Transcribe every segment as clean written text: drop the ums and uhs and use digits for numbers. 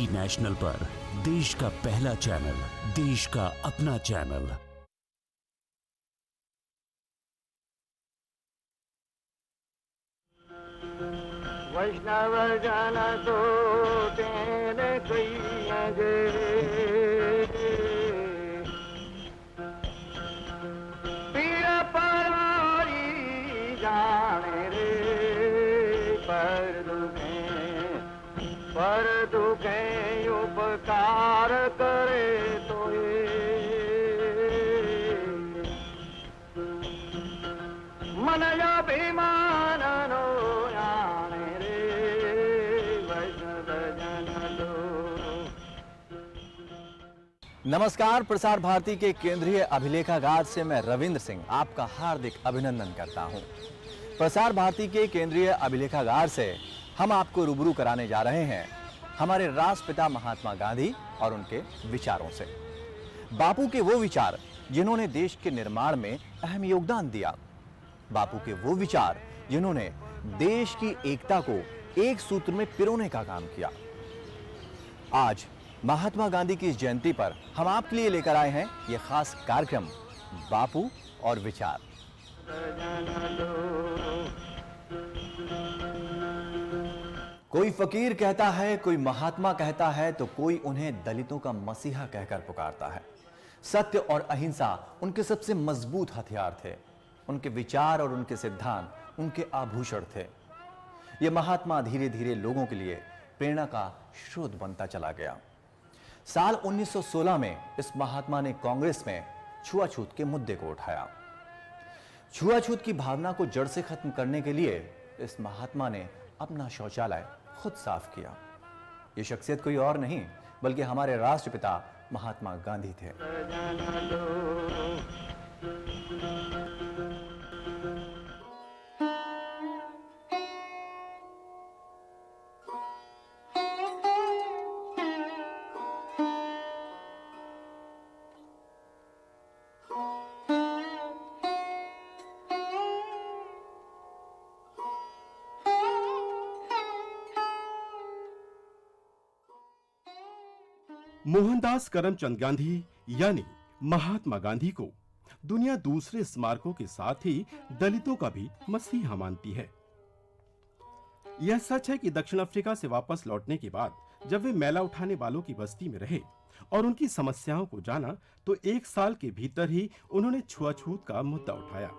National पर, देश का पहला चैनल, देश का अपना चैनल। वैष्णव जन तो तेरे कैया गे, पीर पराई जाने रे, पर दुखे उपकार करे तो मन अभिमान नो जाने रे, वैष्णव जन तो। नमस्कार, प्रसार भारती के केंद्रीय अभिलेखागार से मैं रविंद्र सिंह आपका हार्दिक अभिनंदन करता हूं। प्रसार भारती के केंद्रीय अभिलेखागार से हम आपको रूबरू कराने जा रहे हैं हमारे राष्ट्रपिता महात्मा गांधी और उनके विचारों से। बापू के वो विचार जिन्होंने देश के निर्माण में अहम योगदान दिया, बापू के वो विचार जिन्होंने देश की एकता को एक सूत्र में पिरोने का काम किया। आज महात्मा गांधी की इस जयंती पर हम आपके लिए लेकर आए हैं ये खास कार्यक्रम बापू और विचार। कोई फकीर कहता है, कोई महात्मा कहता है, तो कोई उन्हें दलितों का मसीहा कहकर पुकारता है। सत्य और अहिंसा उनके सबसे मजबूत हथियार थे। उनके विचार और उनके सिद्धांत उनके आभूषण थे। यह महात्मा धीरे धीरे लोगों के लिए प्रेरणा का स्रोत बनता चला गया। साल 1916 में इस महात्मा ने कांग्रेस में छुआछूत के मुद्दे को उठाया। छुआछूत की भावना को जड़ से खत्म करने के लिए इस महात्मा ने अपना शौचालय खुद साफ किया। यह शख्सियत कोई और नहीं बल्कि हमारे राष्ट्रपिता महात्मा गांधी थे। मोहनदास करमचंद गांधी यानी महात्मा गांधी को दुनिया दूसरे स्मारकों के साथ ही दलितों का भी मसीहा मानती है। यह सच है कि दक्षिण अफ्रीका से वापस लौटने के बाद जब वे मैला उठाने वालों की बस्ती में रहे और उनकी समस्याओं को जाना, तो 1 साल के भीतर ही उन्होंने छुआछूत का मुद्दा उठाया।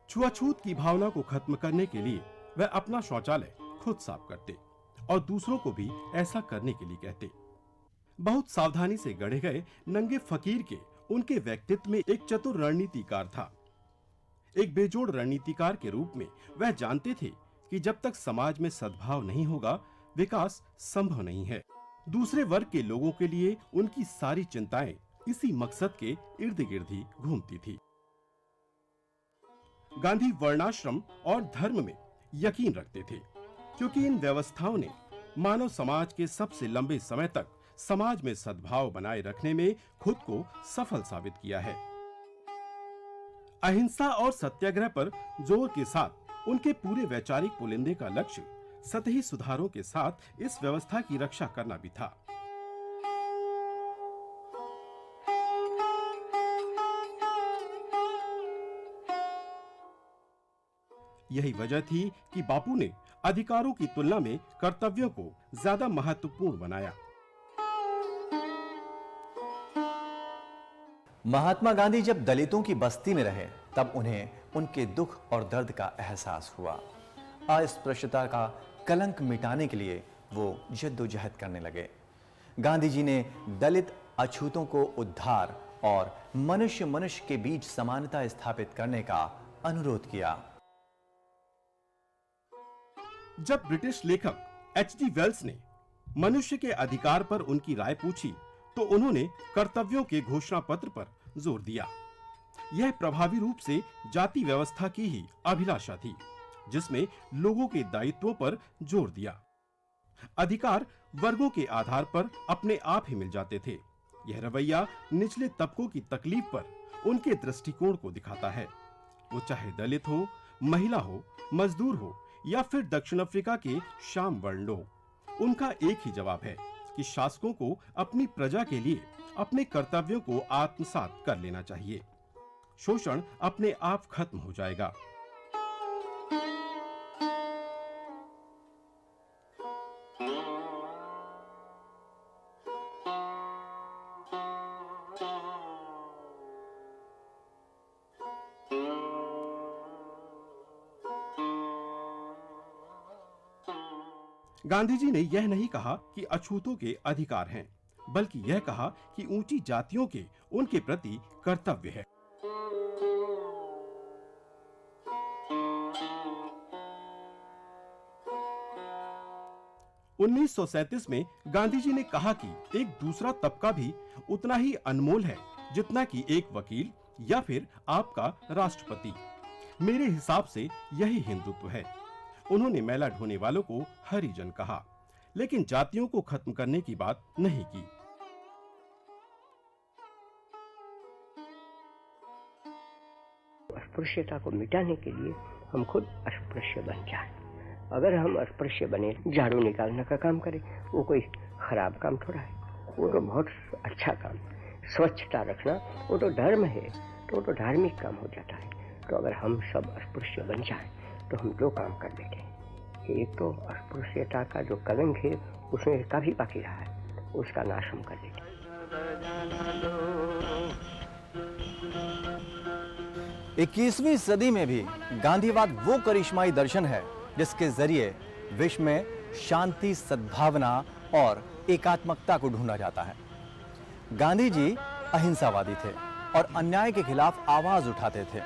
छुआछूत की भावना को खत्म करने के लिए वह अपना शौचालय खुद साफ करते और दूसरों को भी ऐसा करने के लिए कहते। बहुत सावधानी से गढ़े गए नंगे फकीर के उनके व्यक्तित्व में एक चतुर रणनीतिकार था। एक बेजोड़ रणनीतिकार के रूप में वह जानते थे कि जब तक समाज में सद्भाव नहीं होगा, विकास संभव नहीं है। दूसरे वर्ग के लोगों के लिए उनकी सारी चिंताएं इसी मकसद के इर्द गिर्द ही घूमती थी। गांधी वर्णाश्रम और धर्म में यकीन रखते थे, क्योंकि इन व्यवस्थाओं ने मानव समाज के सबसे लंबे समय तक समाज में सद्भाव बनाए रखने में खुद को सफल साबित किया है। अहिंसा और सत्याग्रह पर जोर के साथ उनके पूरे वैचारिक पुलिंदे का लक्ष्य सतही सुधारों के साथ इस व्यवस्था की रक्षा करना भी था। यही वजह थी कि बापू ने अधिकारों की तुलना में कर्तव्यों को ज्यादा महत्वपूर्ण बनाया। महात्मा गांधी जब दलितों की बस्ती में रहे, तब उन्हें उनके दुख और दर्द का एहसास हुआ। अस्पृश्यता का कलंक मिटाने के लिए वो जद्दोजहद करने लगे। गांधी जी ने दलित अछूतों को उद्धार और मनुष्य मनुष्य के बीच समानता स्थापित करने का अनुरोध किया। जब ब्रिटिश लेखक एच.जी. वेल्स ने मनुष्य के अधिकार पर उनकी राय पूछी, तो उन्होंने कर्तव्यों के घोषणा पत्र पर जोर दिया। यह प्रभावी रूप से जाति व्यवस्था की ही अभिलाषा थी, जिसमें लोगों के दायित्वों पर जोर दिया। अधिकार वर्गों के आधार पर अपने आप ही मिल जाते थे, यह रवैया निचले तबकों की तकलीफ पर उनके दृष्टिकोण को दिखाता है। वो चाहे दलित हो, महिला हो, मजदूर हो या फिर दक्षिण अफ्रीका के श्याम वर्ण लोग, उनका एक ही जवाब है कि शासकों को अपनी प्रजा के लिए अपने कर्तव्यों को आत्मसात कर लेना चाहिए। शोषण अपने आप खत्म हो जाएगा। गांधी जी ने यह नहीं कहा कि अछूतों के अधिकार हैं, बल्कि यह कहा कि ऊंची जातियों के उनके प्रति कर्तव्य है। उन्नीस सौ 1937 में गांधी जी ने कहा कि एक दूसरा तबका भी उतना ही अनमोल है जितना कि एक वकील या फिर आपका राष्ट्रपति। मेरे हिसाब से यही हिंदुत्व है। उन्होंने मैला ढोने वालों को हरिजन कहा, लेकिन जातियों को खत्म करने की बात नहीं की। अस्पृश्यता को मिटाने के लिए हम खुद अस्पृश्य बन जाए। अगर हम अस्पृश्य बने, झाड़ू निकालने का काम करें, वो कोई खराब काम थोड़ा है, वो तो बहुत अच्छा काम। स्वच्छता रखना वो तो धर्म है, तो वो तो धार्मिक काम हो जाता है। तो अगर हम सब अस्पृश्य बन जाए तो हम दो काम कर लेते हैं। एक तो अस्पृश्यता का जो कलंक है उसमें काफी बाकी रहा है, उसका नाश हम कर लेते हैं। 21वीं सदी में भी गांधीवाद वो करिश्माई दर्शन है जिसके जरिए विश्व में शांति, सद्भावना और एकात्मकता को ढूंढा जाता है। गांधी जी अहिंसावादी थे और अन्याय के खिलाफ आवाज उठाते थे।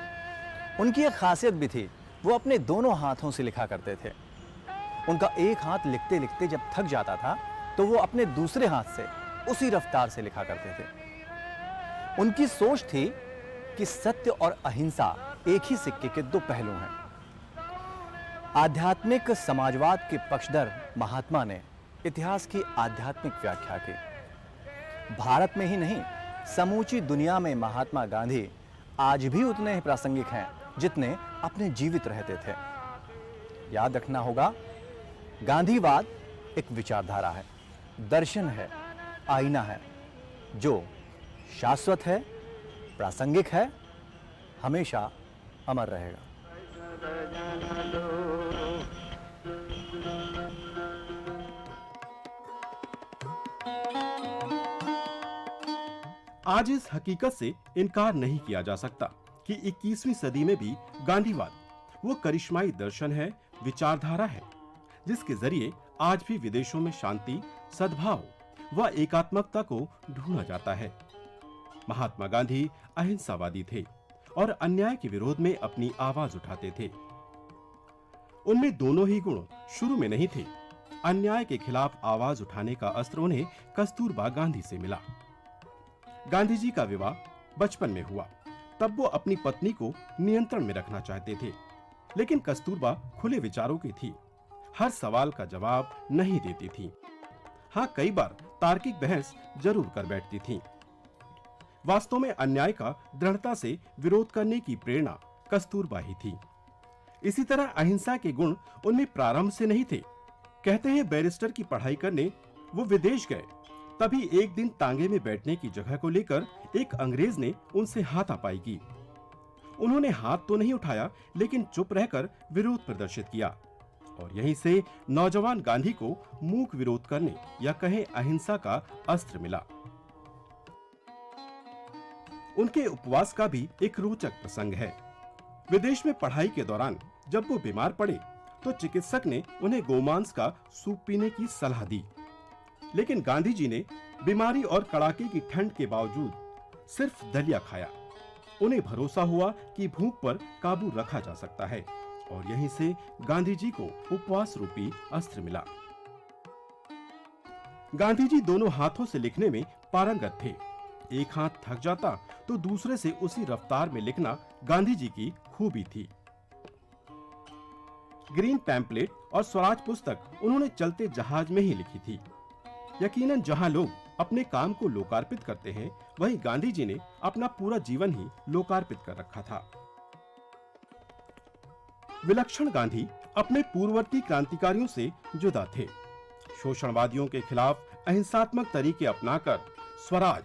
उनकी एक खासियत भी थी, वो अपने दोनों हाथों से लिखा करते थे। उनका एक हाथ लिखते लिखते जब थक जाता था तो वो अपने दूसरे हाथ से उसी रफ्तार से लिखा करते थे। उनकी सोच थी कि सत्य और अहिंसा एक ही सिक्के के दो पहलू हैं। आध्यात्मिक समाजवाद के पक्षधर महात्मा ने इतिहास की आध्यात्मिक व्याख्या की। भारत में ही नहीं, समूची दुनिया में महात्मा गांधी आज भी उतने ही प्रासंगिक हैं जितने अपने जीवित रहते थे। याद रखना होगा, गांधीवाद एक विचारधारा है, दर्शन है, आईना है, जो शाश्वत है, प्रासंगिक है, हमेशा अमर रहेगा। आज इस हकीकत से इनकार नहीं किया जा सकता कि 21वीं सदी में भी गांधीवाद वो करिश्माई दर्शन है, विचारधारा है, जिसके जरिए आज भी विदेशों में शांति, सद्भाव व एकात्मकता को ढूंढा जाता है। महात्मा गांधी अहिंसावादी थे और अन्याय के विरोध में अपनी आवाज उठाते थे। उनमें दोनों ही गुण शुरू में नहीं थे। अन्याय के खिलाफ आवाज उठाने का अस्त्र उन्हें कस्तूरबा गांधी से मिला। गांधी जी का विवाह बचपन में हुआ, तब वो अपनी पत्नी को नियंत्रण में रखना चाहते थे, लेकिन कस्तूरबा खुले विचारों की थी, हर सवाल का जवाब नहीं देती थी। हाँ, कई बार तार्किक बहस जरूर कर बैठती थी। वास्तव में अन्याय का दृढ़ता से विरोध करने की प्रेरणा कस्तूरबा ही थी। इसी तरह अहिंसा के गुण उनमें प्रारंभ से नहीं थे। कहते हैं बैरिस्टर की पढ़ाई करने वो विदेश गए, तभी एक दिन तांगे में बैठने की जगह को लेकर एक अंग्रेज ने उनसे हाथापाई की। उन्होंने हाथ तो नहीं उठाया, लेकिन चुप रहकर विरोध प्रदर्शित किया और यहीं से नौजवान गांधी को मूक विरोध करने या कहें अहिंसा का अस्त्र मिला। उनके उपवास का भी एक रोचक प्रसंग है। विदेश में पढ़ाई के दौरान जब वो बीमार पड़े तो चिकित्सक ने उन्हें गोमांस का सूप पीने की सलाह दी, लेकिन गांधी जी ने बीमारी और कड़ाके की ठंड के बावजूद सिर्फ दलिया खाया। उन्हें भरोसा हुआ कि भूख पर काबू रखा जा सकता है और यहीं से गांधी जी को उपवास रूपी अस्त्र मिला। गांधी जी दोनों हाथों से लिखने में पारंगत थे। एक हाथ थक जाता तो दूसरे से उसी रफ्तार में लिखना गांधी जी की खूबी थी। ग्रीन पैम्पलेट और स्वराज पुस्तक उन्होंने चलते जहाज में ही लिखी थी। यकीनन जहां लोग अपने काम को लोकार्पित करते हैं, वहीं गांधी जी ने अपना पूरा जीवन ही लोकार्पित कर रखा था। विलक्षण गांधी अपने पूर्ववर्ती क्रांतिकारियों से जुदा थे। शोषणवादियों के खिलाफ अहिंसात्मक तरीके अपनाकर स्वराज,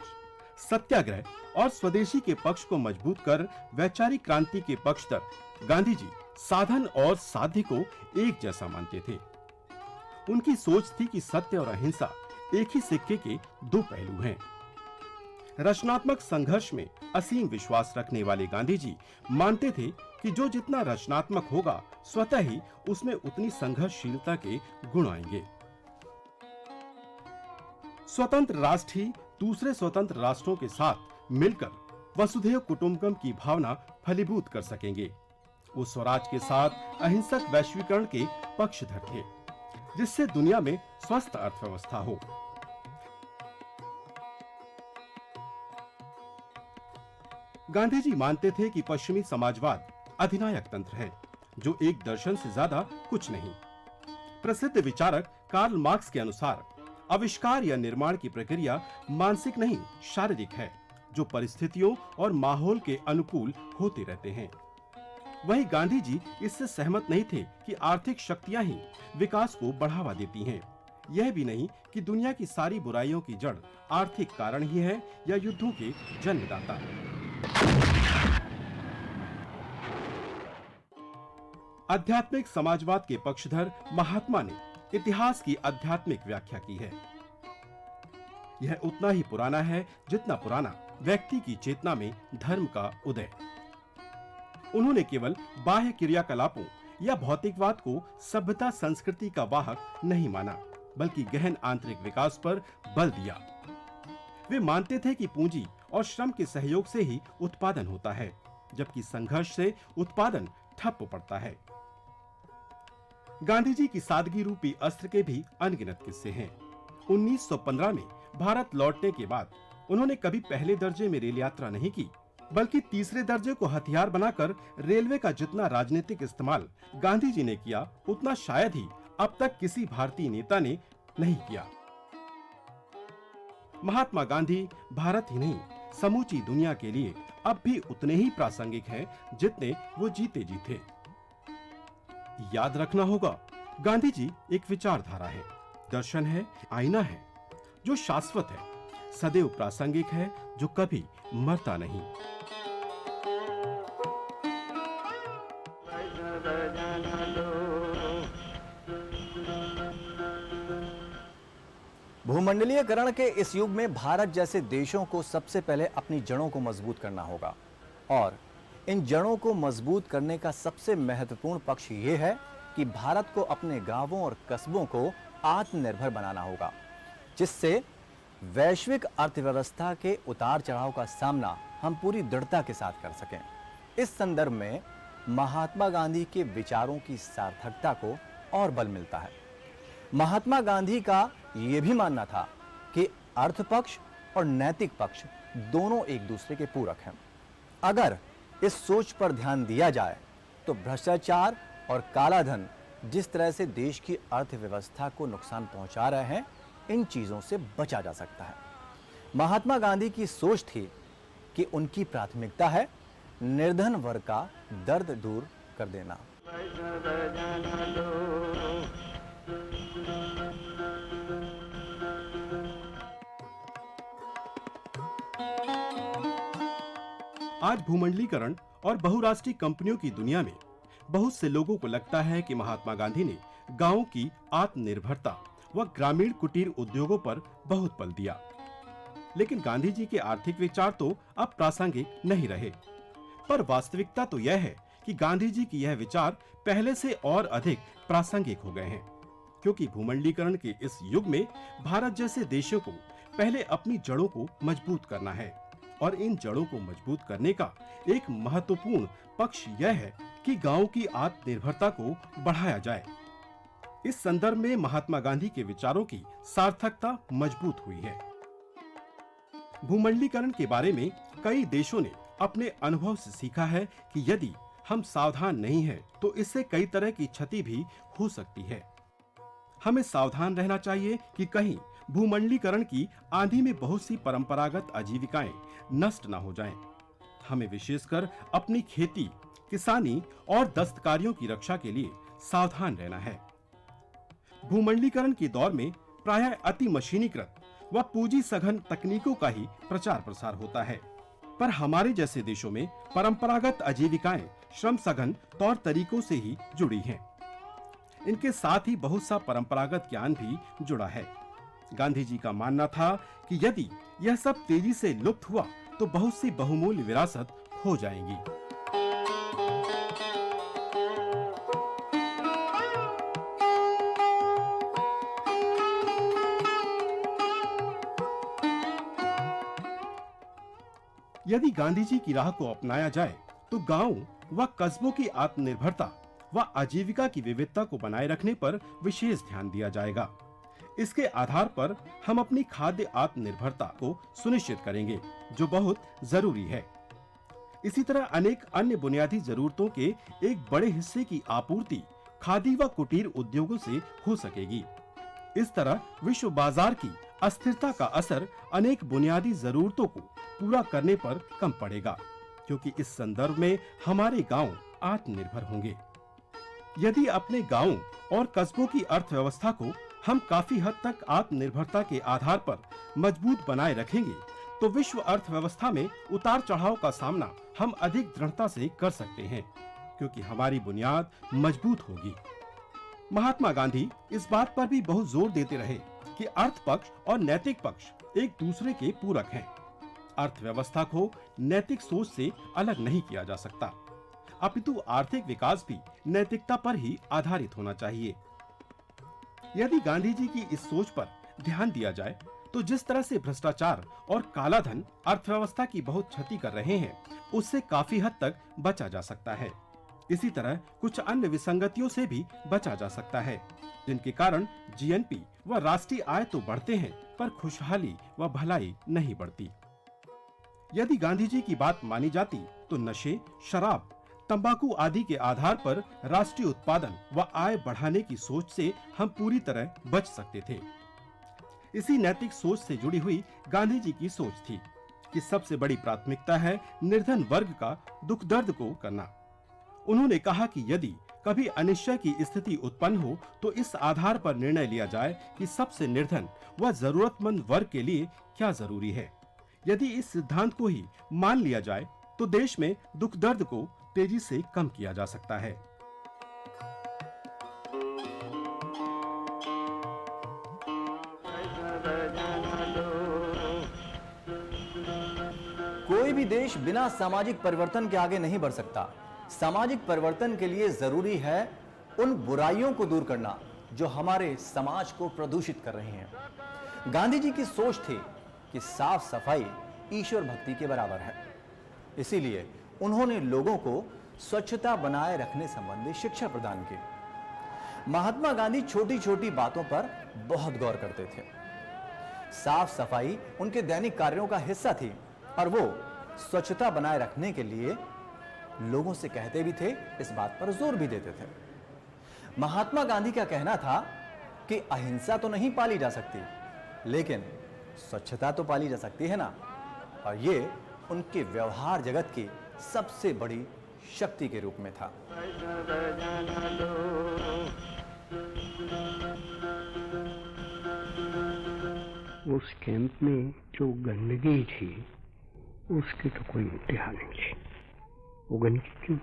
सत्याग्रह और स्वदेशी के पक्ष को मजबूत कर वैचारिक क्रांति के पक्ष तक गांधी जी साधन और साध्य को एक जैसा मानते थे। उनकी सोच थी कि सत्य और अहिंसा एक ही सिक्के के दो पहलू हैं। रचनात्मक संघर्ष में असीम विश्वास रखने वाले गांधी जी मानते थे कि जो जितना रचनात्मक होगा, स्वतः ही उसमें उतनी संघर्षशीलता के गुण आएंगे। स्वतंत्र राष्ट्र ही दूसरे स्वतंत्र राष्ट्रों के साथ मिलकर वसुधैव कुटुंबकम की भावना फलीभूत कर सकेंगे। वो स्वराज के साथ अहिंसक वैश्वीकरण के पक्षधर थे, जिससे दुनिया में स्वस्थ अर्थव्यवस्था हो। गांधी जी मानते थे कि पश्चिमी समाजवाद अधिनायक तंत्र है, जो एक दर्शन से ज्यादा कुछ नहीं। प्रसिद्ध विचारक कार्ल मार्क्स के अनुसार आविष्कार या निर्माण की प्रक्रिया मानसिक नहीं, शारीरिक है, जो परिस्थितियों और माहौल के अनुकूल होते रहते हैं। वहीं गांधी जी इससे सहमत नहीं थे कि आर्थिक शक्तियां ही विकास को बढ़ावा देती हैं। यह भी नहीं कि दुनिया की सारी बुराइयों की जड़ आर्थिक कारण ही है या युद्धों के जन्मदाता। आध्यात्मिक समाजवाद के पक्षधर महात्मा ने इतिहास की आध्यात्मिक व्याख्या की है। यह उतना ही पुराना है जितना पुराना व्यक्ति की चेतना में धर्म का उदय। उन्होंने केवल बाह्य क्रियाकलापों या भौतिकवाद को सभ्यता संस्कृति का वाहक नहीं माना, बल्कि गहन आंतरिक विकास पर बल दिया। वे मानते थे कि पूंजी और श्रम के सहयोग से ही उत्पादन होता है, जबकि संघर्ष से उत्पादन ठप पड़ता है। गांधी जी की सादगी रूपी अस्त्र के भी अनगिनत किस्से हैं। 1915 में भारत लौटने के बाद उन्होंने कभी पहले दर्जे में रेल यात्रा नहीं की, बल्कि तीसरे दर्जे को हथियार बनाकर रेलवे का जितना राजनीतिक इस्तेमाल गांधी जी ने किया, उतना शायद ही अब तक किसी भारतीय नेता ने नहीं किया। महात्मा गांधी भारत ही नहीं, समूची दुनिया के लिए अब भी उतने ही प्रासंगिक हैं जितने वो जीते जी थे। याद रखना होगा, गांधी जी एक विचारधारा है, दर्शन है, आईना है, जो शाश्वत है, सदैव प्रासंगिक है, जो कभी मरता नहीं। भूमंडलीयकरण के इस युग में भारत जैसे देशों को सबसे पहले अपनी जड़ों को मजबूत करना होगा, और इन जड़ों को मजबूत करने का सबसे महत्वपूर्ण पक्ष ये है कि भारत को अपने गांवों और कस्बों को आत्मनिर्भर बनाना होगा, जिससे वैश्विक अर्थव्यवस्था के उतार चढ़ाव का सामना हम पूरी दृढ़ता के साथ कर सकें। इस संदर्भ में महात्मा गांधी के विचारों की सार्थकता को और बल मिलता है। महात्मा गांधी का यह भी मानना था कि अर्थ पक्ष और नैतिक पक्ष दोनों एक दूसरे के पूरक हैं। अगर इस सोच पर ध्यान दिया जाए तो भ्रष्टाचार और कालाधन जिस तरह से देश की अर्थव्यवस्था को नुकसान पहुंचा रहे हैं, इन चीजों से बचा जा सकता है। महात्मा गांधी की सोच थी कि उनकी प्राथमिकता है निर्धन वर्ग का दर्द दूर कर देना। आज भूमंडलीकरण और बहुराष्ट्रीय कंपनियों की दुनिया में बहुत से लोगों को लगता है कि महात्मा गांधी ने गांवों की आत्मनिर्भरता व ग्रामीण कुटीर उद्योगों पर बहुत बल दिया, लेकिन गांधी जी के आर्थिक विचार तो अब प्रासंगिक नहीं रहे। पर वास्तविकता तो यह है कि गांधी जी की यह विचार पहले से और अधिक प्रासंगिक हो गए हैं, क्योंकि भूमंडलीकरण के इस युग में भारत जैसे देशों को पहले अपनी जड़ों को मजबूत करना है, और इन जड़ों को मजबूत करने का एक महत्वपूर्ण पक्ष यह है कि गांव की आत्मनिर्भरता को बढ़ाया जाए। इस संदर्भ में महात्मा गांधी के विचारों की सार्थकता मजबूत हुई है। भूमंडलीकरण के बारे में कई देशों ने अपने अनुभव से सीखा है कि यदि हम सावधान नहीं हैं, तो इससे कई तरह की क्षति भी हो सकती है। हमें सावधान रहना चाहिए कि कहीं भूमंडलीकरण की आंधी में बहुत सी परंपरागत आजीविकाएं नष्ट न हो जाएं। हमें विशेषकर अपनी खेती, किसानी और दस्तकारियों की रक्षा के लिए सावधान रहना है। भूमंडलीकरण के दौर में प्रायः अति मशीनीकृत व पूंजी सघन तकनीकों का ही प्रचार प्रसार होता है, पर हमारे जैसे देशों में परंपरागत आजीविकाएं श्रम सघन तौर तरीकों से ही जुड़ी हैं। इनके साथ ही बहुत सा परंपरागत ज्ञान भी जुड़ा है। गांधी जी का मानना था कि यदि यह सब तेजी से लुप्त हुआ तो बहुत सी बहुमूल्य विरासत खो जाएंगी। यदि गांधी जी की राह को अपनाया जाए तो गांव व कस्बों की आत्मनिर्भरता व आजीविका की विविधता को बनाए रखने पर विशेष ध्यान दिया जाएगा। इसके आधार पर हम अपनी खाद्य आत्मनिर्भरता को सुनिश्चित करेंगे, जो बहुत जरूरी है। इसी तरह अनेक अन्य बुनियादी जरूरतों के एक बड़े हिस्से की आपूर्ति खादी व कुटीर उद्योगों से हो सकेगी। इस तरह विश्व बाजार की अस्थिरता का असर अनेक बुनियादी जरूरतों को पूरा करने पर कम पड़ेगा, क्योंकि इस संदर्भ में हमारे गांव आत्मनिर्भर होंगे। यदि अपने गांवों और कस्बों की अर्थव्यवस्था को हम काफी हद तक आत्मनिर्भरता के आधार पर मजबूत बनाए रखेंगे, तो विश्व अर्थव्यवस्था में उतार चढ़ाव का सामना हम अधिक दृढ़ता से कर सकते हैं, क्योंकि हमारी बुनियाद मजबूत होगी। महात्मा गांधी इस बात पर भी बहुत जोर देते रहे कि अर्थ पक्ष और नैतिक पक्ष एक दूसरे के पूरक हैं। अर्थव्यवस्था को नैतिक सोच से अलग नहीं किया जा सकता, अपितु आर्थिक विकास भी नैतिकता पर ही आधारित होना चाहिए। यदि गांधी जी की इस सोच पर ध्यान दिया जाए तो जिस तरह से भ्रष्टाचार और काला धन अर्थव्यवस्था की बहुत क्षति कर रहे हैं, उससे काफी हद तक बचा जा सकता है। इसी तरह कुछ अन्य विसंगतियों से भी बचा जा सकता है, जिनके कारण जीएनपी व राष्ट्रीय आय तो बढ़ते हैं, पर खुशहाली व भलाई नहीं बढ़ती। यदि गांधी जी की बात मानी जाती तो नशे, शराब, तंबाकू आदि के आधार पर राष्ट्रीय उत्पादन व आय बढ़ाने की सोच से हम पूरी तरह बच सकते थे। इसी नैतिक सोच से जुड़ी हुई गांधी जी की सोच थी कि सबसे बड़ी प्राथमिकता है निर्धन वर्ग का दुख दर्द को करना। उन्होंने कहा कि यदि कभी अनिश्चय की स्थिति उत्पन्न हो तो इस आधार पर निर्णय लिया जाए कि सबसे निर्धन व जरूरतमंद वर्ग के लिए क्या जरूरी है। यदि इस सिद्धांत को ही मान लिया जाए तो देश में दुख दर्द को तेजी से कम किया जा सकता है। कोई भी देश बिना सामाजिक परिवर्तन के आगे नहीं बढ़ सकता। सामाजिक परिवर्तन के लिए जरूरी है उन बुराइयों को दूर करना जो हमारे समाज को प्रदूषित कर रही हैं। गांधी जी की सोच थी कि साफ सफाई ईश्वर भक्ति के बराबर है। इसीलिए उन्होंने लोगों को स्वच्छता बनाए रखने संबंधी शिक्षा प्रदान की। महात्मा गांधी छोटी छोटी बातों पर बहुत गौर करते थे। साफ सफाई उनके दैनिक कार्यों का हिस्सा थी और वो स्वच्छता बनाए रखने के लिए लोगों से कहते भी थे, इस बात पर जोर भी देते थे। महात्मा गांधी का कहना था कि अहिंसा तो नहीं पाली जा सकती, लेकिन स्वच्छता तो पाली जा सकती है ना। और ये उनके व्यवहार जगत की सबसे बड़ी शक्ति के रूप में था। उस कैंप में जो गंदगी थी उसकी तो कोई इंतहा नहीं थी। वो गंदगी क्यों?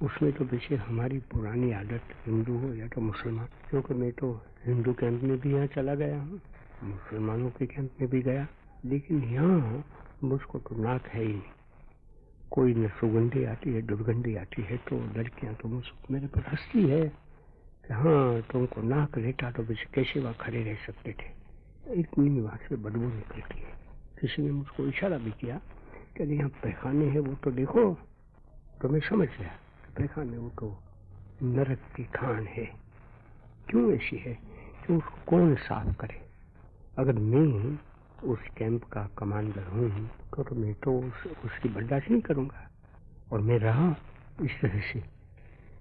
उसमें तो पीछे हमारी पुरानी आदत, हिंदू हो या तो मुसलमान, क्योंकि मैं तो हिंदू कैंप में भी यहाँ चला गया हूँ, मुसलमानों के कैंप में भी गया, लेकिन यहाँ मुझको तो नाक है ही नहीं। कोई न सुगंधी आती है, दुर्गंधी आती है तो लड़कियाँ तो मुझको मेरे पर हंसती है कि हाँ तुमको नाक लेटा तो पीछे कैसे वहाँ खड़े रह सकते थे, इतनी वहाँ से बदबू निकलती है। किसी ने मुझको इशारा भी किया कि यहाँ पैखाने हैं वो तो देखो, तो मैं समझ गया पैखाने वो तो नरक की खान है। क्यों ऐसी है कि उसको कौन साफ करे? अगर मैं उस कैंप का कमांडर हूँ तो मैं तो उसकी बर्दाश्त नहीं करूँगा। और मैं रहा इस तरह से,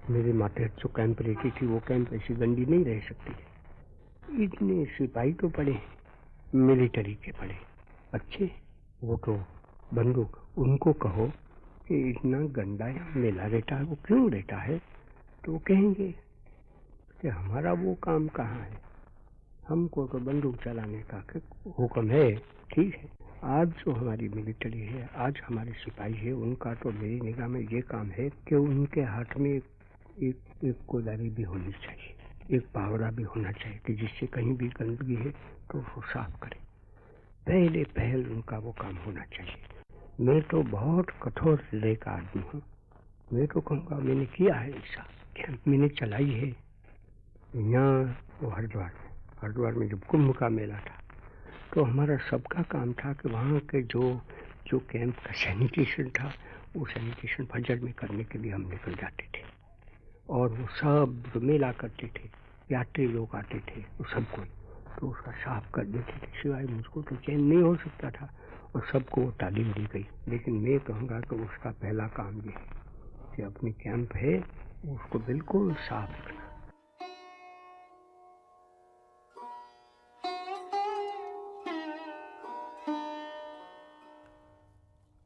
मेरे माथे जो कैंप रहती थी वो कैंप ऐसी गंदी नहीं रह सकती। इतने सिपाही तो पड़े हैं, मिलिट्री के पढ़े अच्छे, वो तो बंदूक, उनको कहो कि इतना गंदा यहाँ मेला रहता है, वो क्यों रहता है, तो वो कहेंगे कि हमारा वो काम कहाँ है, हमको तो बंदूक चलाने का हुक्म है। ठीक है, आज जो हमारी मिलिट्री है, आज हमारे सिपाही है, उनका तो मेरी निगाह में ये काम है कि उनके हाथ में एक कोदारी भी होनी चाहिए, एक पावड़ा भी होना चाहिए कि जिससे कहीं भी गंदगी है तो उसको साफ करे। पहले पहल उनका वो काम होना चाहिए। मैं तो बहुत कठोर हृदय का आदमी हूँ, मैं तो कहूँगा मैंने किया है ऐसा, कैंप मैंने चलाई है। यहाँ वो हरिद्वार में जब कुंभ का मेला था तो हमारा सबका काम था कि वहाँ के जो कैंप का सैनिटेशन था, वो सैनिटेशन फजर में करने के लिए हम निकल जाते थे, और वो सब जो मेला करते थे, यात्री लोग आते थे, वो सबको तो उसका साफ कर देते थे। सिवाय मुझको तो चैन नहीं हो सकता था, और सबको वो तालीम दी गई। लेकिन मैं कहूँगा कि उसका पहला काम ये है कि अपनी कैंप है उसको बिल्कुल साफ रखना।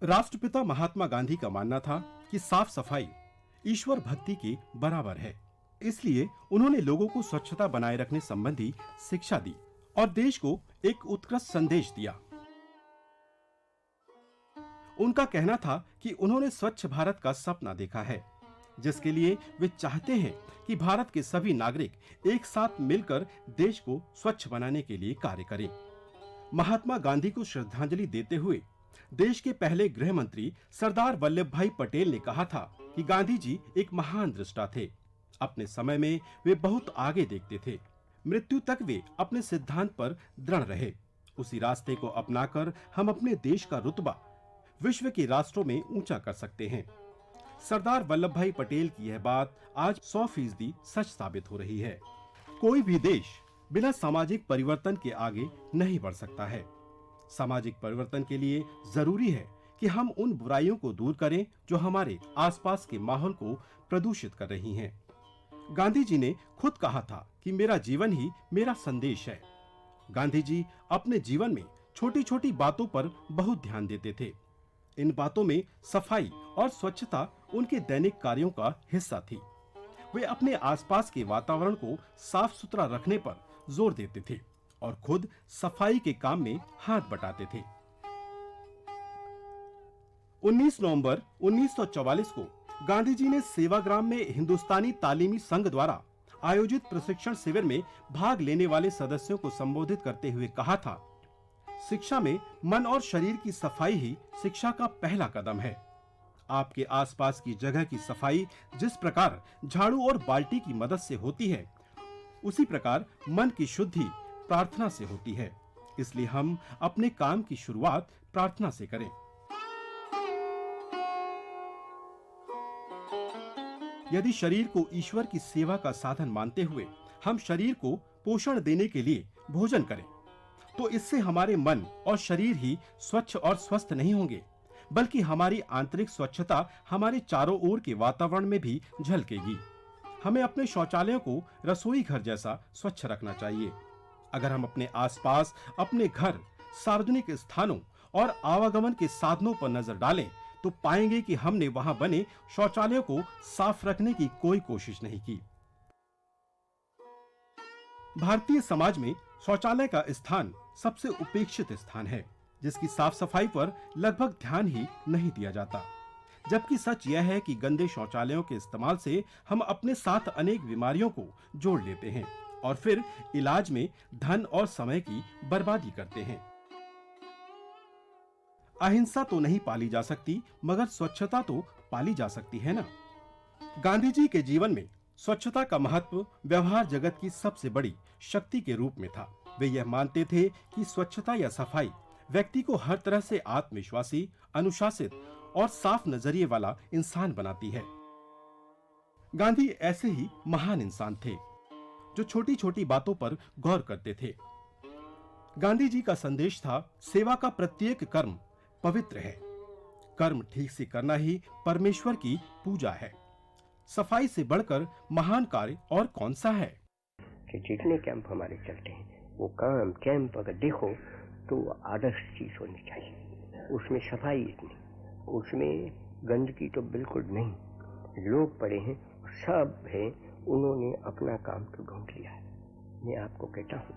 राष्ट्रपिता महात्मा गांधी का मानना था कि साफ सफाई ईश्वर भक्ति के बराबर है। इसलिए उन्होंने लोगों को स्वच्छता बनाए रखने संबंधी शिक्षा दी और देश को एक उत्कृष्ट संदेश दिया। उनका कहना था कि उन्होंने स्वच्छ भारत का सपना देखा है, जिसके लिए वे चाहते हैं कि भारत के सभी नागरिक एक साथ मिलकर देश को स्वच्छ बनाने के लिए कार्य करें। महात्मा गांधी को श्रद्धांजलि देते हुए देश के पहले गृह मंत्री सरदार वल्लभ भाई पटेल ने कहा था कि गांधी जी एक महान दृष्टा थे। अपने समय में वे बहुत आगे देखते थे। मृत्यु तक वे अपने सिद्धांत पर दृढ़ रहे। उसी रास्ते को अपनाकर हम अपने देश का रुतबा विश्व के राष्ट्रों में ऊंचा कर सकते हैं। सरदार वल्लभ भाई पटेल की यह बात आज 100% सच साबित हो रही है। कोई भी देश बिना सामाजिक परिवर्तन के आगे नहीं बढ़ सकता है। सामाजिक परिवर्तन के लिए जरूरी है कि हम उन बुराइयों को दूर करें जो हमारे आसपास के माहौल को प्रदूषित कर रही हैं। गांधी जी ने खुद कहा था कि मेरा जीवन ही मेरा संदेश है। गांधी जी अपने जीवन में छोटी छोटी बातों पर बहुत ध्यान देते थे। इन बातों में सफाई और स्वच्छता उनके दैनिक कार्यों का हिस्सा थी। वे अपने आसपास के वातावरण को साफ सुथरा रखने पर जोर देते थे और खुद सफाई के काम में हाथ बटाते थे। 19 नवंबर 1944 को गांधी जी ने सेवाग्राम में हिंदुस्तानी तालीमी संघ द्वारा आयोजित प्रशिक्षण शिविर में भाग लेने वाले सदस्यों को संबोधित करते हुए कहा था, शिक्षा में मन और शरीर की सफाई ही शिक्षा का पहला कदम है। आपके आसपास की जगह की सफाई जिस प्रकार झाड़ू और बाल्टी की मदद से होती है, उसी प्रकार मन की शुद्धि प्रार्थना से होती है। इसलिए हम अपने काम की शुरुआत प्रार्थना से करें। यदि शरीर को ईश्वर की सेवा का साधन मानते हुए हम शरीर को पोषण देने के लिए भोजन करें, तो इससे हमारे मन और शरीर ही स्वच्छ और स्वस्थ नहीं होंगे, बल्कि हमारी आंतरिक स्वच्छता हमारे चारों ओर के वातावरण में भी झलकेगी। हमें अपने शौचालयों को रसोई घर जैसा स्वच्छ रखना चाहिए। अगर हम अपने आसपास, अपने घर, सार्वजनिक स्थानों और आवागमन के साधनों पर नजर डालें, तो पाएंगे कि हमने वहां बने शौचालयों को साफ रखने की कोई कोशिश नहीं की। भारतीय समाज में शौचालय का स्थान सबसे उपेक्षित स्थान है, जिसकी साफ सफाई पर लगभग ध्यान ही नहीं दिया जाता। जबकि सच यह है कि गंदे शौचालयों के इस्तेमाल से हम अपने साथ अनेक बीमारियों को जोड़ लेते हैं और फिर इलाज में धन और समय की बर्बादी करते हैं। अहिंसा तो नहीं पाली जा सकती, मगर स्वच्छता तो पाली जा सकती है ना। गांधी जी के जीवन में स्वच्छता का महत्व व्यवहार जगत की सबसे बड़ी शक्ति के रूप में था। वे यह मानते थे कि स्वच्छता या सफाई व्यक्ति को हर तरह से आत्मविश्वासी, अनुशासित और साफ नजरिए वाला इंसान बनाती है। गांधी ऐसे ही महान इंसान थे जो छोटी छोटी बातों पर गौर करते थे। गांधी जी का संदेश था, सेवा का प्रत्येक कर्म पवित्र है। कर्म ठीक से करना ही परमेश्वर की पूजा है। सफाई से बढ़कर महान कार्य और कौन सा है। कि जितने कैंप हमारे चलते हैं वो काम कैंप अगर देखो तो आदर्श चीज होनी चाहिए। उसमें सफाई इतनी, उसमें गंदगी तो बिल्कुल नहीं। लोग पड़े हैं, सब हैं, उन्होंने अपना काम तो ढूंढ लिया है। मैं आपको कहता हूँ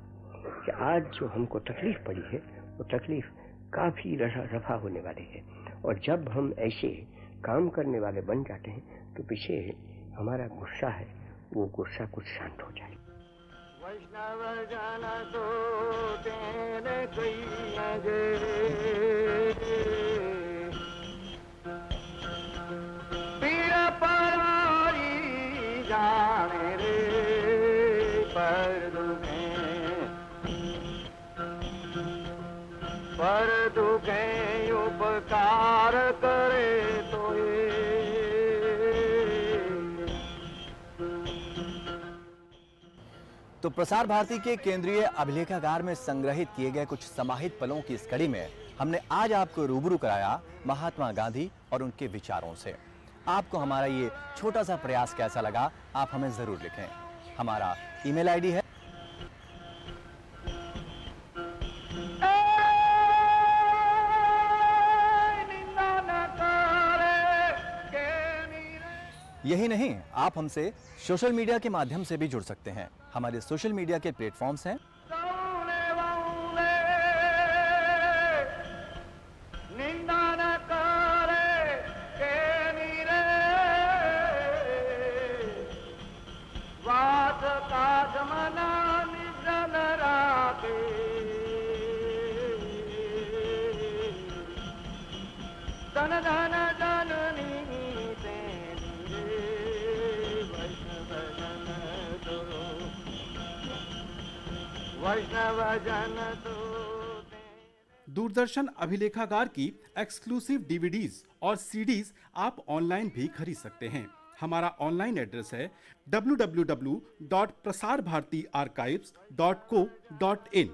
कि आज जो हमको तकलीफ पड़ी है वो तकलीफ काफी रफा होने वाली है, और जब हम ऐसे काम करने वाले बन जाते हैं तो पीछे हमारा गुस्सा है, वो गुस्सा कुछ शांत हो जाए। वैष्णव जन तो तेरे कई गे, पीर परारी जाने रे, पर दुखे उपकार करे तो तो प्रसार भारती के केंद्रीय अभिलेखागार में संग्रहित किए गए कुछ समाहित पलों की इस कड़ी में हमने आज आपको रूबरू कराया महात्मा गांधी और उनके विचारों से। आपको हमारा ये छोटा सा प्रयास कैसा लगा, आप हमें जरूर लिखें। हमारा ईमेल आईडी है यही नहीं, आप हमसे सोशल मीडिया के माध्यम से भी जुड़ सकते हैं। हमारे सोशल मीडिया के प्लेटफॉर्म्स हैं दूरदर्शन अभिलेखागार की एक्सक्लूसिव डीवीडीज और सीडीज आप ऑनलाइन भी खरीद सकते हैं। हमारा ऑनलाइन एड्रेस है www.prasarbhartiarchives.co.in।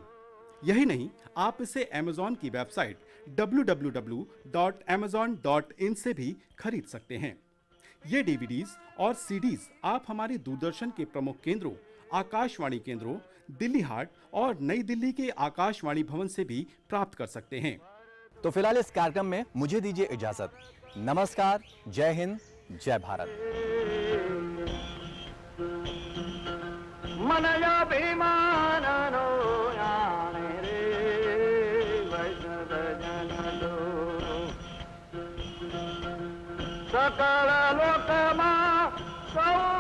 यही नहीं, आप इसे अमेज़न की वेबसाइट www.amazon.in से भी खरीद सकते हैं। ये डीवीडीज और सीडीज आप हमारे दूरदर्शन के प्रमुख केंद्रों, आकाशवाणी केंद्रों, दिल्ली हाट और नई दिल्ली के आकाशवाणी भवन से भी प्राप्त कर सकते हैं। तो फिलहाल इस कार्यक्रम में मुझे दीजिए इजाजत। नमस्कार, जय हिंद, जय भारत। मनया भीमाननो याने रे, वैष्णव जन तो सकल लोकमा सौ